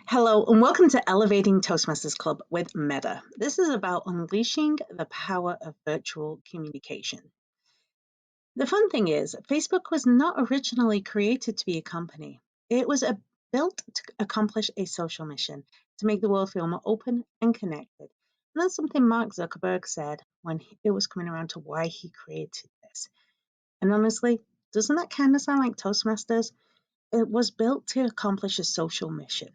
Hello, and welcome to Elevating Toastmasters Club with Meta. This is about unleashing the power of virtual communication. The fun thing is, Facebook was not originally created to be a company. It was built to accomplish a social mission, to make the world feel more open and connected. And that's something Mark Zuckerberg said when it was coming around to why he created this. And honestly, doesn't that kind of sound like Toastmasters? It was built to accomplish a social mission.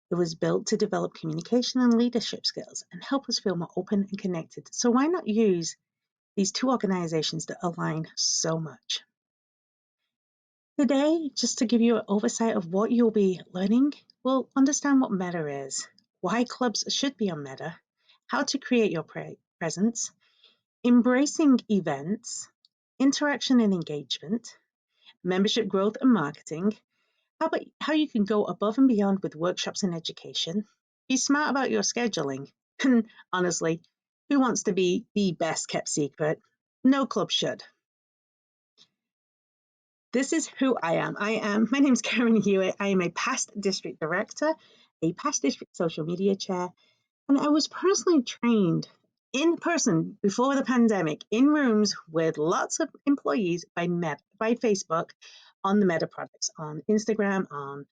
It was built to develop communication and leadership skills and help us feel more open and connected. So why not use these two organizations that align so much? Today, just to give you an oversight of what you'll be learning, we'll understand what Meta is, why clubs should be on Meta, how to create your presence, embracing events, interaction and engagement, membership growth and marketing, how you can go above and beyond with workshops and education, be smart about your scheduling, and honestly, who wants to be the best kept secret? No club should. This is who I am. My name is Karen Hewitt. I am a past district director, a past district social media chair, and I was personally trained in person before the pandemic in rooms with lots of employees by Facebook on the Meta products, on Instagram, on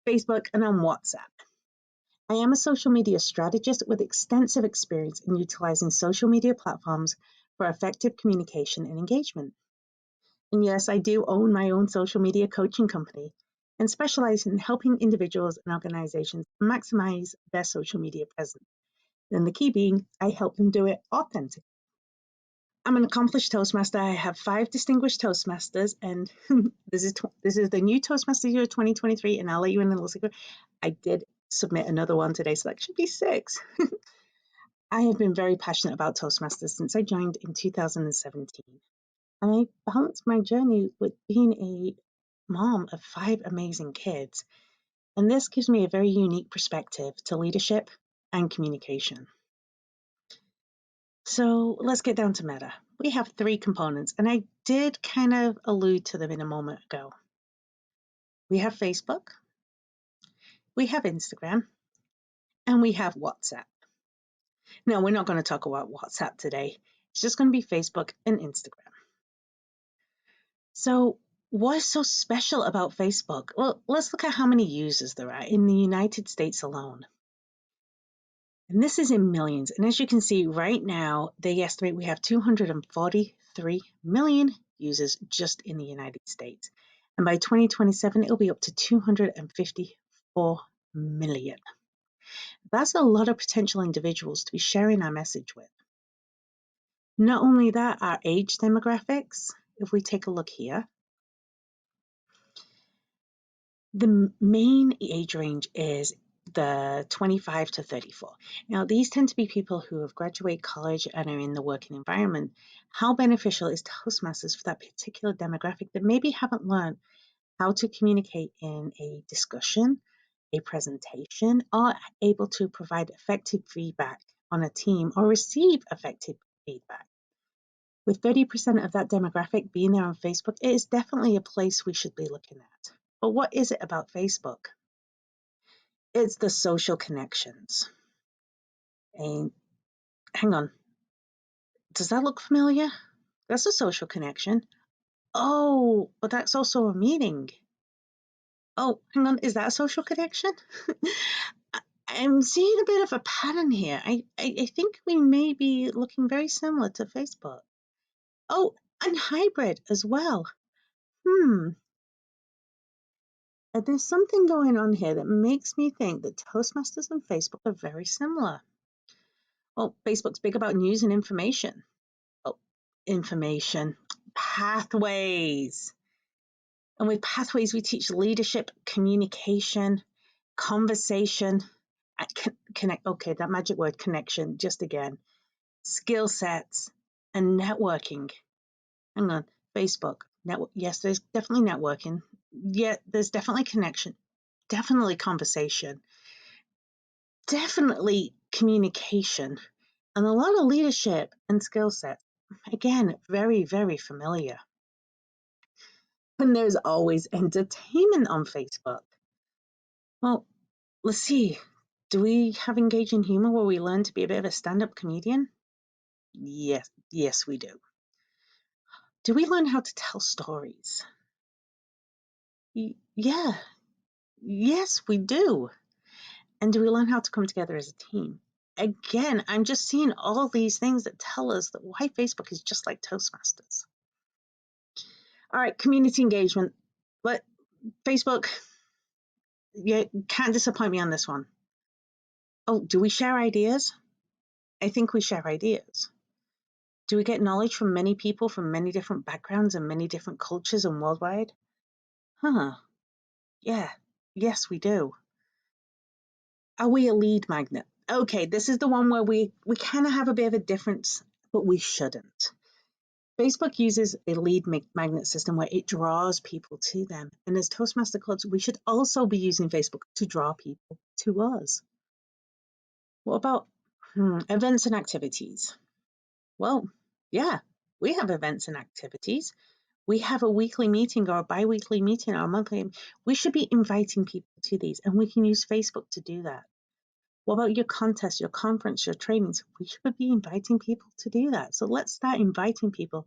Facebook, and on WhatsApp. I am a social media strategist with extensive experience in utilizing social media platforms for effective communication and engagement. And yes, I do own my own social media coaching company and specialize in helping individuals and organizations maximize their social media presence. And the key being, I help them do it authentically. I'm an accomplished Toastmaster. I have 5 distinguished Toastmasters, and this is the new Toastmaster year 2023. And I'll let you in a little secret. I did submit another one today, so that should be 6. I have been very passionate about Toastmasters since I joined in 2017. And I balanced my journey with being a mom of 5 amazing kids. And this gives me a very unique perspective to leadership and communication. So let's get down to Meta. We have 3 components, and I did kind of allude to them in a moment ago. We have Facebook, we have Instagram, and we have WhatsApp. Now, we're not going to talk about WhatsApp today. It's just going to be Facebook and Instagram. So what's so special about Facebook? Well, let's look at how many users there are in the United States alone. And this is in millions. And as you can see right now, they estimate we have 243 million users just in the United States. And by 2027, it'll be up to 254 million. That's a lot of potential individuals to be sharing our message with. Not only that, our age demographics, if we take a look here, the main age range is the 25 to 34. Now, these tend to be people who have graduated college and are in the working environment. How beneficial is Toastmasters for that particular demographic that maybe haven't learned how to communicate in a discussion, a presentation, or able to provide effective feedback on a team or receive effective feedback? With 30% of that demographic being there on Facebook, it is definitely a place we should be looking at. But what is it about Facebook? It's the social connections. And hang on, does that look familiar? That's a social connection. Oh, but that's also a meeting. Oh, hang on, is that a social connection? I'm seeing a bit of a pattern here. I think we may be looking very similar to Facebook. Oh, and hybrid as well. There's something going on here that makes me think that Toastmasters and Facebook are very similar. Well, Facebook's big about news and information. Oh, information. Pathways. And with pathways, we teach leadership, communication, conversation, connect. Okay, that magic word, connection, just again. Skill sets and networking. Hang on, Facebook. Yes, there's definitely networking. Yeah, there's definitely connection. Definitely conversation. Definitely communication. And a lot of leadership and skill sets. Again, very, very familiar. And there's always entertainment on Facebook. Well, Let's see. Do we have engaging humor where we learn to be a bit of a stand-up comedian? Yes, we do. Do we learn how to tell stories? Yeah, yes, we do. And do we learn how to come together as a team? Again, I'm just seeing all these things that tell us that why Facebook is just like Toastmasters. All right, community engagement. But Facebook, you can't disappoint me on this one. Oh, do we share ideas? I think we share ideas. Do we get knowledge from many people from many different backgrounds and many different cultures and worldwide? Huh. Yeah. Yes, we do. Are we a lead magnet? Okay, this is the one where we kind of have a bit of a difference, but we shouldn't. Facebook uses a lead magnet system where it draws people to them. And as Toastmaster clubs, we should also be using Facebook to draw people to us. What about events and activities? Well, yeah, we have events and activities. We have a weekly meeting or a bi-weekly meeting or a monthly. We should be inviting people to these, and we can use Facebook to do that. What about your contest, your conference, your trainings? We should be inviting people to do that. So let's start inviting people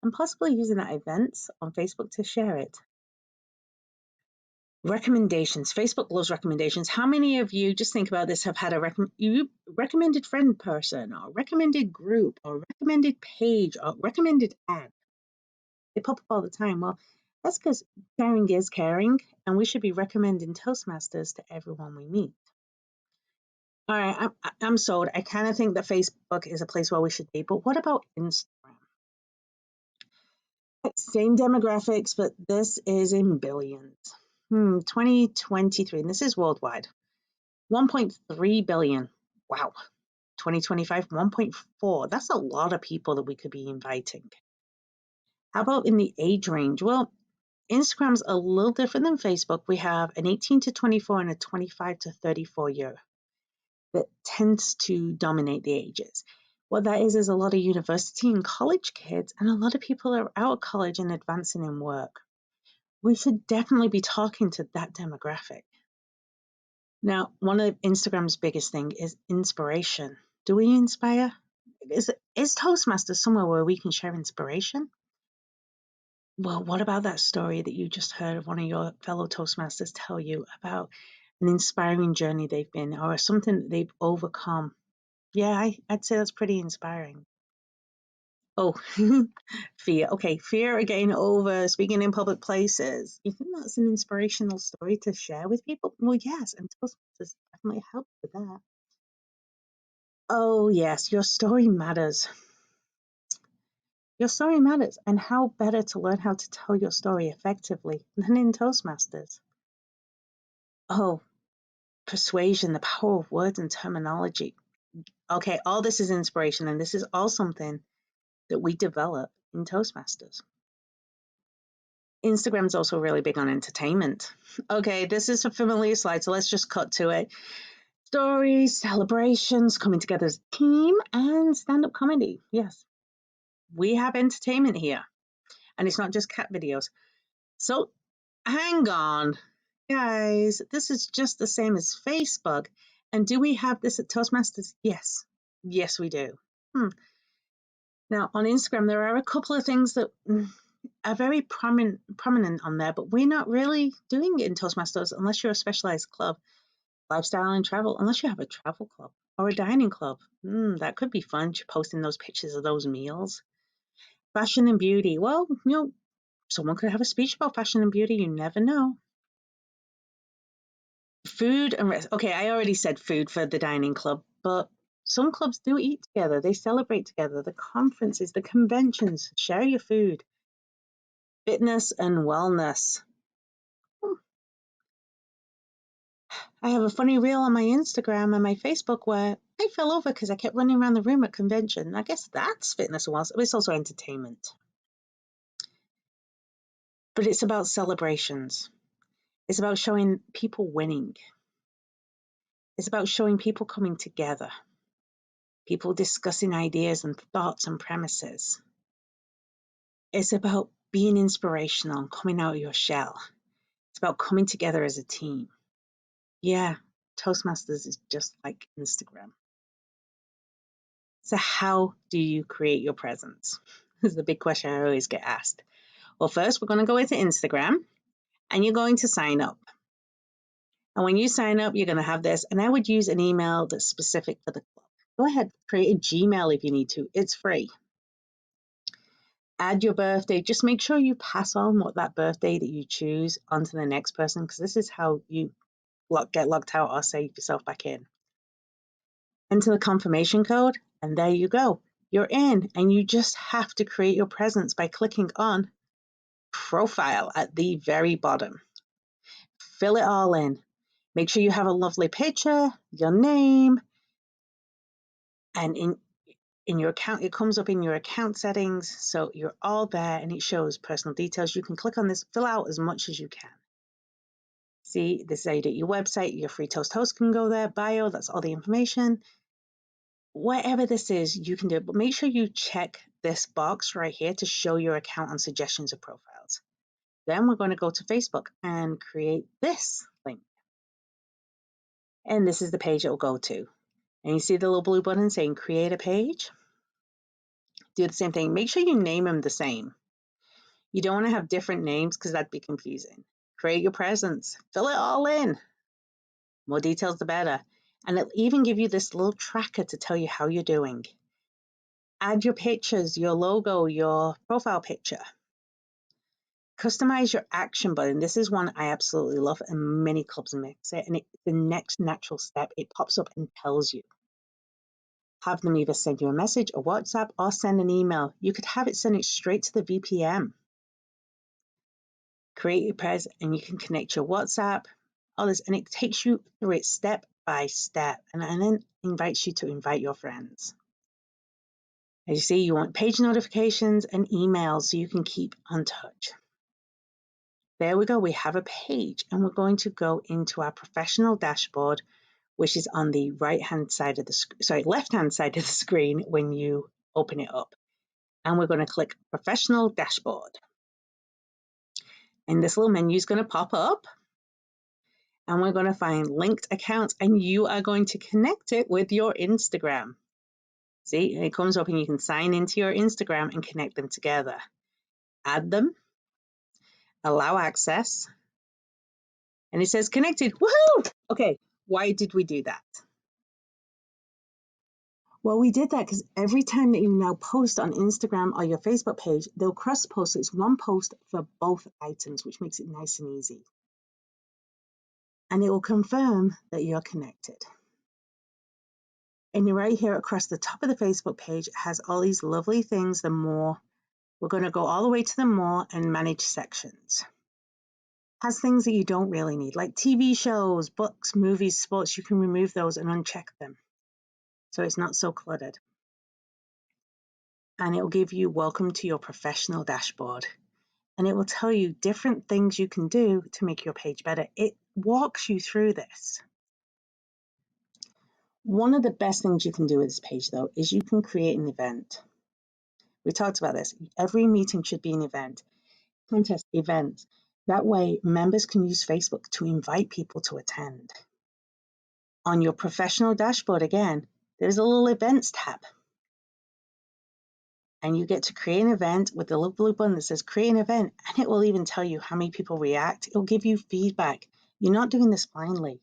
and possibly using that events on Facebook to share it. Recommendations. Facebook loves recommendations. How many of you, just think about this, have had a recommended friend person or recommended group or recommended page or recommended ad? They pop up all the time. Well, that's because sharing is caring, and we should be recommending Toastmasters to everyone we meet. All right, I'm sold. I kind of think that Facebook is a place where we should be, but what about Instagram? Same demographics, but this is in billions. 2023, and this is worldwide. 1.3 billion. Wow. 2025, 1.4. That's a lot of people that we could be inviting. How about in the age range? Well, Instagram's a little different than Facebook. We have an 18 to 24 and a 25 to 34 year that tends to dominate the ages. What that is a lot of university and college kids, and a lot of people are out of college and advancing in work. We should definitely be talking to that demographic. Now, one of Instagram's biggest thing is inspiration. Do we inspire? Is Toastmasters somewhere where we can share inspiration? Well, what about that story that you just heard of one of your fellow Toastmasters tell you about an inspiring journey they've been or something that they've overcome? Yeah, I'd say that's pretty inspiring. Oh, fear. Okay, fear of getting over speaking in public places. You think that's an inspirational story to share with people? Well, yes, and Toastmasters definitely help with that. Oh, yes, your story matters. Your story matters, and how better to learn how to tell your story effectively than in Toastmasters? Oh, persuasion, the power of words and terminology. Okay, all this is inspiration, and this is all something that we develop in Toastmasters. Instagram's also really big on entertainment. Okay, this is a familiar slide, so let's just cut to it. Stories, celebrations, coming together as a team, and stand-up comedy. Yes, we have entertainment here, and it's not just cat videos. So hang on, guys, this is just the same as Facebook. And do we have this at Toastmasters? Yes. Yes, we do. Now, on Instagram, there are a couple of things that are very prominent on there, but we're not really doing it in Toastmasters unless you're a specialized club. Lifestyle and travel, unless you have a travel club or a dining club. That could be fun, posting those pictures of those meals. Fashion and beauty. Well, someone could have a speech about fashion and beauty. You never know. Food and rest. Okay, I already said food for the dining club, but some clubs do eat together. They celebrate together. The conferences, the conventions, share your food. Fitness and wellness. I have a funny reel on my Instagram and my Facebook where I fell over because I kept running around the room at convention. I guess that's fitness and wellness. It's also entertainment. But it's about celebrations. It's about showing people winning. It's about showing people coming together. People discussing ideas and thoughts and premises. It's about being inspirational and coming out of your shell. It's about coming together as a team. Yeah, Toastmasters is just like Instagram. So how do you create your presence? This is the big question I always get asked. Well, first we're going to go into Instagram and you're going to sign up. And when you sign up, you're going to have this. And I would use an email that's specific for the club. Go ahead, create a Gmail if you need to. It's free. Add your birthday. Just make sure you pass on what that birthday that you choose onto the next person, because this is how you get logged out or save yourself back in. Enter the confirmation code, and there you go. You're in, and you just have to create your presence by clicking on profile at the very bottom. Fill it all in. Make sure you have a lovely picture, your name, and in your account, it comes up in your account settings. So you're all there and it shows personal details. You can click on this, fill out as much as you can. See, this is how you do your website, your free toast host can go there, bio, that's all the information. Whatever this is, you can do it, but make sure you check this box right here to show your account on suggestions of profiles. Then we're going to go to Facebook and create this link. And this is the page it will go to. And you see the little blue button saying create a page? Do the same thing. Make sure you name them the same. You don't want to have different names because that'd be confusing. Create your presence. Fill it all in. More details, the better. And it'll even give you this little tracker to tell you how you're doing. Add your pictures, your logo, your profile picture. Customize your action button. This is one I absolutely love, and many clubs mix it. And it's the next natural step. It pops up and tells you. Have them either send you a message, a WhatsApp, or send an email. You could have it send it straight to the VPN. Create your pres, and you can connect your WhatsApp, all this, and it takes you through it step by step, and then invites you to invite your friends. As you see, you want page notifications and emails so you can keep on touch. There we go. We have a page, and we're going to go into our professional dashboard, which is on the left-hand side of the screen when you open it up. And we're going to click Professional Dashboard. And this little menu is going to pop up. And we're going to find linked accounts, and you are going to connect it with your Instagram. See, it comes up and you can sign into your Instagram and connect them together. Add them, allow access, and it says connected. Woohoo! Okay, why did we do that? Well, we did that because every time that you now post on Instagram or your Facebook page, they'll cross-post. So it's one post for both items, which makes it nice and easy. And it will confirm that you're connected. And right here across the top of the Facebook page, it has all these lovely things. The more, we're going to go all the way to the more and manage sections. It has things that you don't really need, like TV shows, books, movies, sports. You can remove those and uncheck them. So it's not so cluttered. And it will give you welcome to your professional dashboard. And it will tell you different things you can do to make your page better. It walks you through this. One of the best things you can do with this page, though, is you can create an event. We talked about this. Every meeting should be an event. Contest, event. That way, members can use Facebook to invite people to attend. On your professional dashboard, again, there's a little events tab. And you get to create an event with the little blue button that says create an event, and it will even tell you how many people react. It will give you feedback. You're not doing this blindly.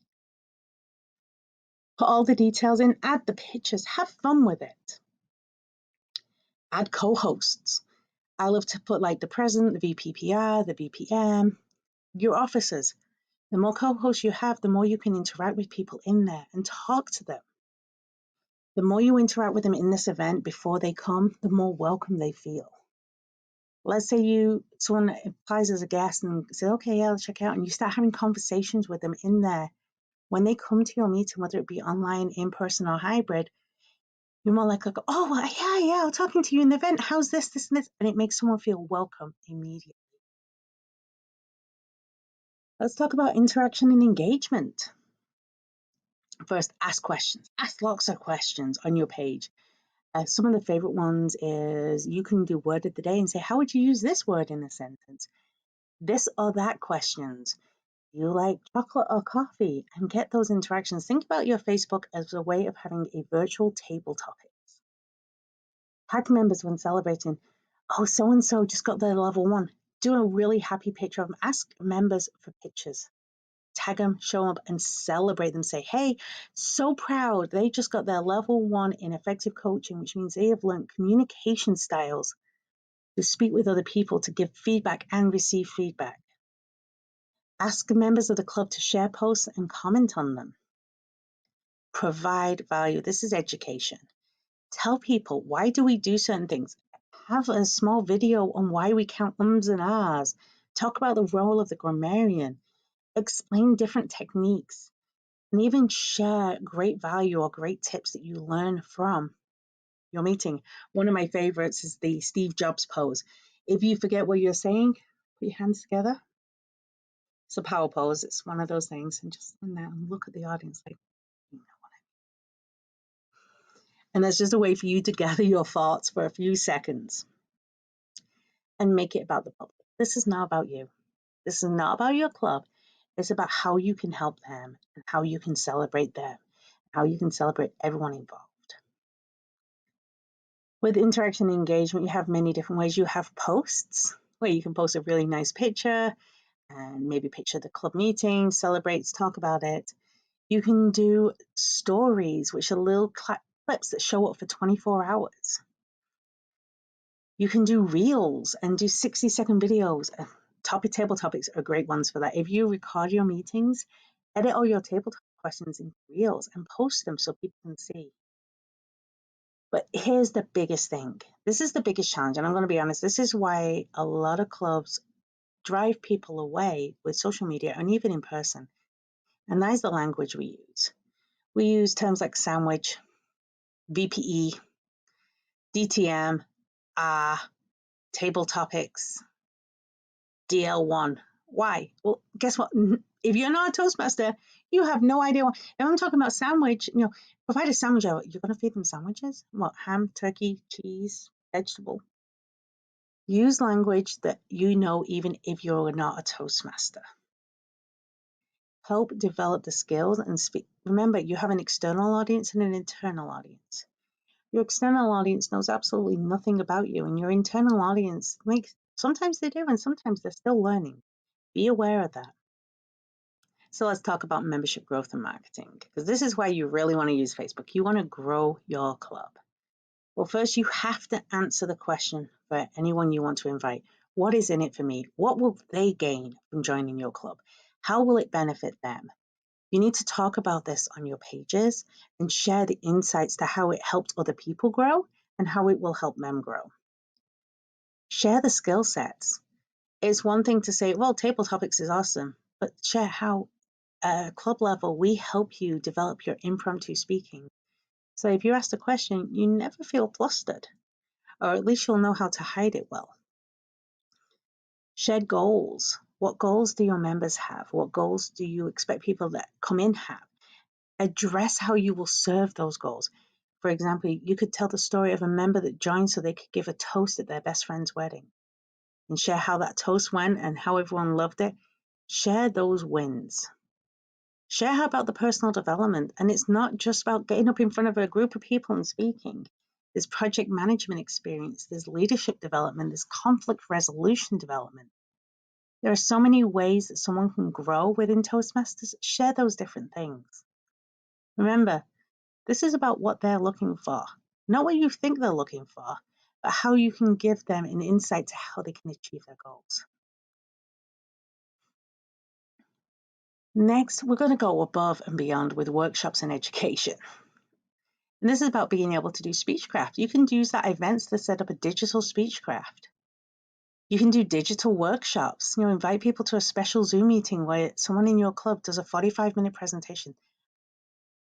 Put all the details in, add the pictures, have fun with it. Add co-hosts. I love to put like the president, the VPPR, the VPM, your officers. The more co-hosts you have, the more you can interact with people in there and talk to them. The more you interact with them in this event before they come, the more welcome they feel. Let's say someone applies as a guest and says, okay, yeah, let's check out, and you start having conversations with them in there. When they come to your meeting, whether it be online, in person, or hybrid, you're more likely to go, oh, well, yeah, I'm talking to you in the event. How's this, and this? And it makes someone feel welcome immediately. Let's talk about interaction and engagement. First, ask questions. Ask lots of questions on your page. Some of the favorite ones is you can do word of the day and say, how would you use this word in a sentence? This or that questions. Do you like chocolate or coffee? And get those interactions. Think about your Facebook as a way of having a virtual table topics. Tag members when celebrating. Oh, so and so just got their level 1. Do a really happy picture of them. Ask members for pictures. Tag them, show them, and celebrate them. Say, hey, so proud. They just got their level 1 in effective coaching, which means they have learned communication styles to speak with other people, to give feedback and receive feedback. Ask members of the club to share posts and comment on them. Provide value. This is education. Tell people, why do we do certain things? Have a small video on why we count ums and ahs. Talk about the role of the grammarian. Explain different techniques. And even share great value or great tips that you learn from your meeting. One of my favorites is the Steve Jobs pose. If you forget what you're saying, put your hands together. It's a power pose. It's one of those things. And just stand there and look at the audience like, you know what I mean. And that's just a way for you to gather your thoughts for a few seconds and make it about the public. This is not about you. This is not about your club. It's about how you can help them and how you can celebrate them, how you can celebrate everyone involved. With interaction and engagement, you have many different ways. You have posts where you can post a really nice picture and maybe picture the club meeting, celebrates, talk about it. You can do stories, which are little clips that show up for 24 hours. You can do reels and do 60-second videos. Table topics are great ones for that. If you record your meetings, edit all your table questions into reels and post them so people can see. But here's the biggest thing. This is the biggest challenge, and I'm going to be honest, this is why a lot of clubs drive people away with social media and even in person. And that is the language we use. We use terms like sandwich, VPE, DTM, table topics, DL1. Why? Well, guess what? If you're not a Toastmaster, you have no idea. If I'm talking about sandwich, provide a sandwich. You're going to feed them sandwiches? What, ham, turkey, cheese, vegetable? Use language that you know even if you're not a Toastmaster. Help develop the skills and speak. Remember, you have an external audience and an internal audience. Your external audience knows absolutely nothing about you, and your internal audience sometimes they do, and sometimes they're still learning. Be aware of that. So let's talk about membership growth and marketing, because this is why you really want to use Facebook. You want to grow your club. Well, first you have to answer the question for anyone you want to invite. What is in it for me? What will they gain from joining your club? How will it benefit them? You need to talk about this on your pages and share the insights to how it helped other people grow and how it will help them grow. Share the skill sets. It's one thing to say, well, table topics is awesome, but share how at club level we help you develop your impromptu speaking. So if you're asked a question, you never feel flustered, or at least you'll know how to hide it well. Share goals. What goals do your members have? What goals do you expect people that come in have? Address how you will serve those goals. For example, you could tell the story of a member that joined so they could give a toast at their best friend's wedding and share how that toast went and how everyone loved it. Share those wins. Share about the personal development. And it's not just about getting up in front of a group of people and speaking. There's project management experience, there's leadership development, there's conflict resolution development. There are so many ways that someone can grow within Toastmasters. Share those different things. Remember, this is about what they're looking for, not what you think they're looking for, but how you can give them an insight to how they can achieve their goals. Next, we're going to go above and beyond with workshops and education. And this is about being able to do speechcraft. You can use that events to set up a digital speechcraft. You can do digital workshops. Invite people to a special Zoom meeting where someone in your club does a 45-minute presentation.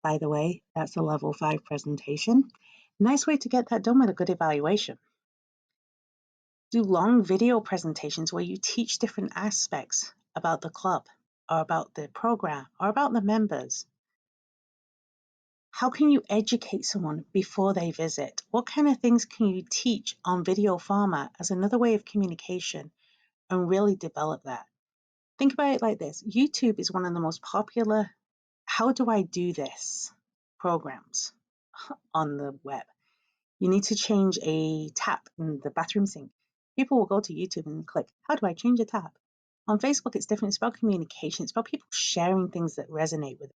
By the way, that's a level 5 presentation. Nice way to get that done with a good evaluation. Do long video presentations where you teach different aspects about the club or about the program or about the members. How can you educate someone before they visit? What kind of things can you teach on video format as another way of communication and really develop that? Think about it like this. YouTube is one of the most popular how do I do this programs on the web. You need to change a tap in the bathroom sink. People will go to YouTube and click, how do I change a tap? On Facebook, it's different. It's about communication. It's about people sharing things that resonate with them.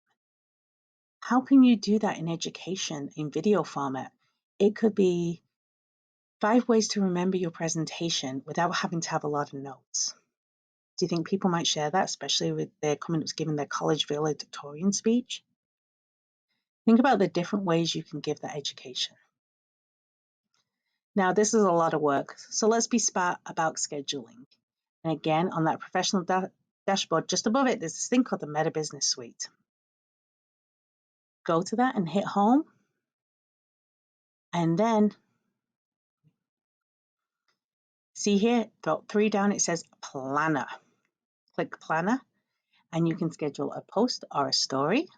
How can you do that in education in video format? It could be 5 ways to remember your presentation without having to have a lot of notes. Do you think people might share that, especially with their coming up giving their college valedictorian speech? Think about the different ways you can give that education. Now, this is a lot of work, so let's be smart about scheduling. And again, on that professional dashboard, just above it, there's this thing called the Meta Business Suite. Go to that and hit home. And then see here, about 3 down, it says Planner. Click Planner, and you can schedule a post or a story.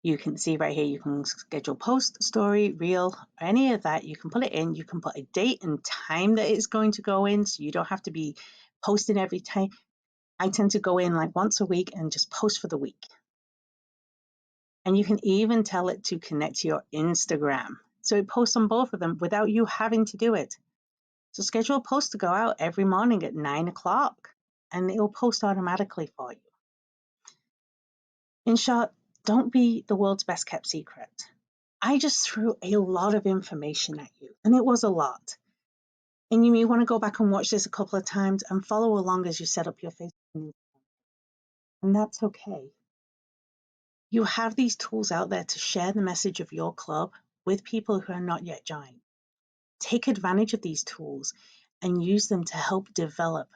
You can see right here, you can schedule post, story, reel, any of that. You can put it in. You can put a date and time that it's going to go in, so you don't have to be posting every time. I tend to go in like once a week and just post for the week. And you can even tell it to connect to your Instagram. So it posts on both of them without you having to do it. So schedule a post to go out every morning at 9 o'clock, and it will post automatically for you. In short, don't be the world's best kept secret. I just threw a lot of information at you, and it was a lot. And you may want to go back and watch this a couple of times and follow along as you set up your Facebook. And that's okay. You have these tools out there to share the message of your club with people who are not yet joined. Take advantage of these tools and use them to help develop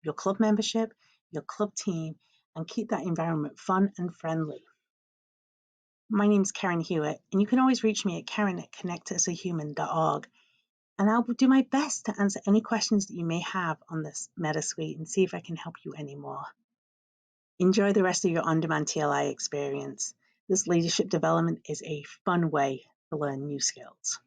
your club membership, your club team, and keep that environment fun and friendly. My name is Karen Hewitt, and you can always reach me at karen@connectasahuman.org. And I'll do my best to answer any questions that you may have on this Meta Suite and see if I can help you anymore. Enjoy the rest of your on-demand TLI experience. This leadership development is a fun way to learn new skills.